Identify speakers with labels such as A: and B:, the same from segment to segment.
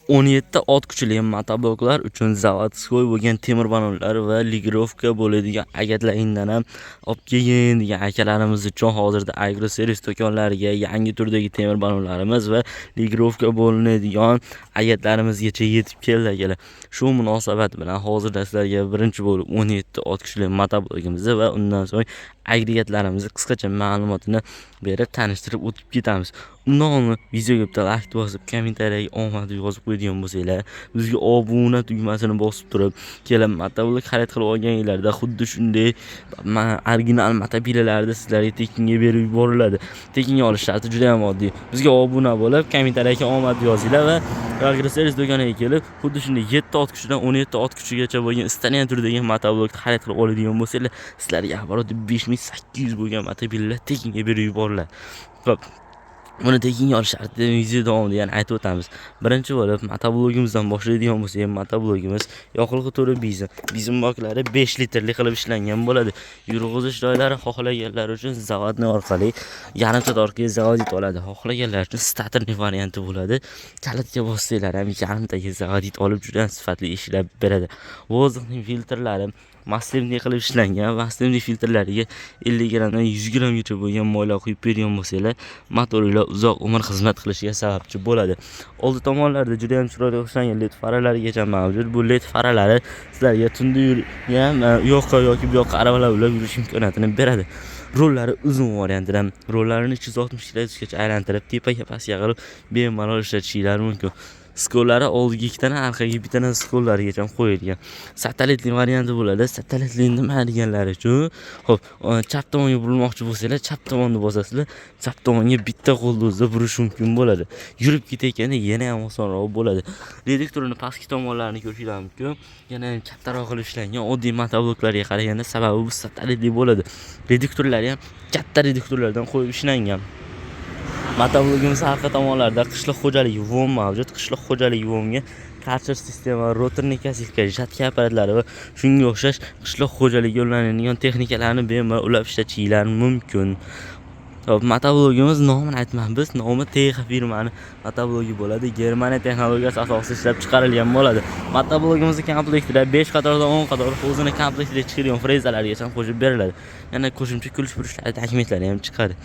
A: 17 ot kuchli motobloklar uchun zavodskoy bo'lgan temir banonlar va ligirovka bo'ladigan agatlardan ham olib kelgin degan akalarimiz uchun hozirda agroservis do'konlariga yangi turdagi temir banonlarimiz va ligirovka bo'linadigan agatlarimizgacha yetib keldi akalar. Shu munosabat bilan hozirda sizlarga birinchi bo'lib 17 ot kuchli motoblogimizni va undan so'ng agregatlarimizni qisqacha ma'lumotini berib tanishtirib o'tib ketamiz. Undan videoga bitta like bosib, kommentariyaga omad yozib qo'yadigan bo'lsanglar, bizga obuna tugmasini bosib turib, kelib motoblok xarid qilib olganinglarda xuddi shunday original motopilalarni sizlarga tekinga berib yuboriladi. Tekinga olish sharti juda ham oddiy. Bizga obuna bo'lib, kommentariyaga omad yozinglar va agroservis do'koniga kelib, xuddi shunday 7 ot kuchidan 17 ot kuchigacha bo'lgan istalgan turdagi motoblokni xarid qilib oladigan bo'lsanglar, sizlarga avvalroq 5800 bo'lgan motopilalar tekinga berib yuboriladi. Xo'p, buni tekinga olish sharti video davomida yana aytib o'tamiz. Birinchi bo'lib motoblogimizdan boshlaydigan bo'lsak, motoblogimiz yoqilg'i to'ri bizm boklari 5 litrli qilib ishlangan bo'ladi. Yurg'izish joylari xohlaganlar uchun zavodni orqali yarim soat orqali zavodit oladi. Xohlaganlar uchun statorli varianti bo'ladi. Kalitga bossanglar ham yarimtaga zavodit olib juda sifatli ishlab beradi. Vozning filtrlari maslimli qilib ishlangan. Maslimli filtrlariga 50 gramdan 100 gramgacha bo'lgan moyla quyib bergan bo'lsanglar, motorlar uzoq umr xizmat qilishiga sababchi bo'ladi. Oldi tomonlarda juda ham chiroyli ishlangan led faralarigacha mavjud. Bu led faralari sizlarga tunda yurgan yoqqa yoki bu yoqqa arabalar bilan yurish imkoniyatini beradi. Rollari uzun variantidan, rollarini 360 gradusgacha aylantirib, tepaga pastga qilib bemalol ishlatishingiz mumkin. Skollari oldiga ikkitani, orqaga bittani skollarigacha qo'yilgan. Satellitli varianti bo'ladi. Satellitli nima deganlari uchun, xo'p, chap tomonga burilmoqchi bo'lsanglar, chap tomonni bosasizlar, chap tomonga bitta qo'lni o'zida burish mumkin bo'ladi. Yurib ketayotganda yana ham osonroq bo'ladi. Reduktorini pastki tomonlarini ko'rishingiz mumkin. Yana ham kattaroq qilib ishlangan oddiy motobloklarga qaraganda, sababi bu satellitli bo'ladi. Reduktorlari ham katta reduktorlardan qo'yib ishlangan. Motoblogimiz orqa tomonlarida qishloq xo'jaligi vom mavjud. Qishloq xo'jaligi vomga karcher sistema, rotorni kasilka, jatka apparatlari va shunga o'xshash qishloq xo'jaligi yo'llanadigan texnikalarni bemalol ulab ishlatishingiz mumkin. Hop, motoblogimiz nomini aytmaymiz. Nomi TX firmani motoblogi bo'ladi. Germaniya texnologiyasi asosida ishlab chiqarilgan bo'ladi. Motoblogimizning komplektida 5 qatordan 10 qator o'zini komplektida chiqadigan frezalargacha qo'shib beriladi. Yana qo'shimcha kulish burishlar taxmitlari ham chiqadi.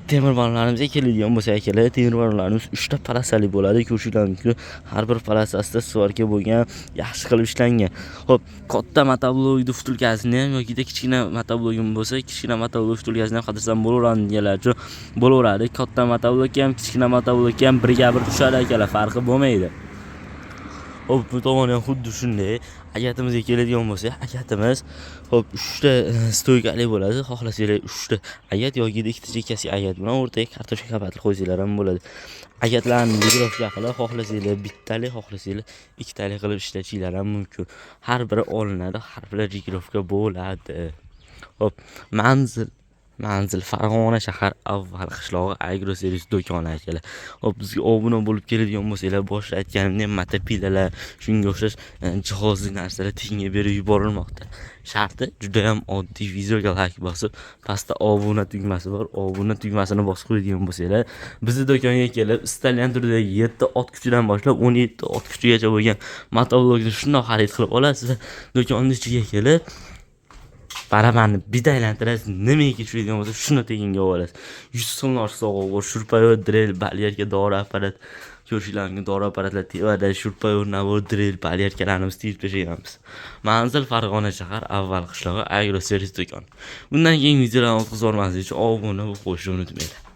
A: Temir banonlarimizga keladigan bo'lsa akalar, temir banonlarimiz 3 ta palasali bo'ladi. Ko'rishingiz mumkin. Har bir palasasida svarka bo'lgan, yaxshi qilib ishlangan. Xo'p, katta motoblogni vtulkasini ham yoki kichkina motoblogim bo'lsa, kichkina motoblog vtulkasini ham qadrsam bo'laveradi deganlar uchun bo'laveradi. Katta motoblogga ham, kichkina motoblogga ham birga bir tushadi akalar, farqi bo'lmaydi. Hop, bu tomoni ham xuddi shunday. Agatimizga keladigan bo'lsa, agatimiz hop 3 ta stoykali bo'ladi. Xohlasanglar 3 ta agat yoki 2 ta chekkasi agat bilan o'rtaga kartoshka kapatli qo'ysanglar ham bo'ladi. Agatlarni ligirovka qilib, xohlasanglar bittali, xohlasanglar ikkitali qilib ishlatishingiz ham mumkin. Har biri olinadi, har biri ligirovka bo'ladi. Hop, manzil Farg'ona shahar avval qishlog'i agroservis do'koni akalar. Hop, bizga obuna bo'lib keladigan bo'lsanglar, boshida aytganimdek motopilalar, shunga o'xshash jihozli narsalar tekinga berib yuborilmoqda. Sharti juda ham oddiy. Videoga like bosib, pastda obuna tugmasi bor. Obuna tugmasini bosib qo'yadigan bo'lsanglar, bizning do'konga kelib, istalgan turdagi 7 ot kuchidan boshlab 17 ot kuchigacha bo'lgan motoblogni shundoq xarid qilib olasiz va do'konning ichiga kelib barabarni bitta aylantirasiz, nimaga tushadigan bo'lsa shuni tekinga olasiz. 100 so'mlik sovg'a, shurpayor, drill, balyerka, dori apparat, ko'rshilarga dori apparatlar tevada, shurpayor, navor, drill, balyerkalarimiz tiyib tashlaymiz. Manzil Farg'ona shahar avval qishlog'i agroservis do'koni. Bundan keyin videolarni o'tkazib olmaslik uchun obuna bo'lib qo'yishni unutmanglar.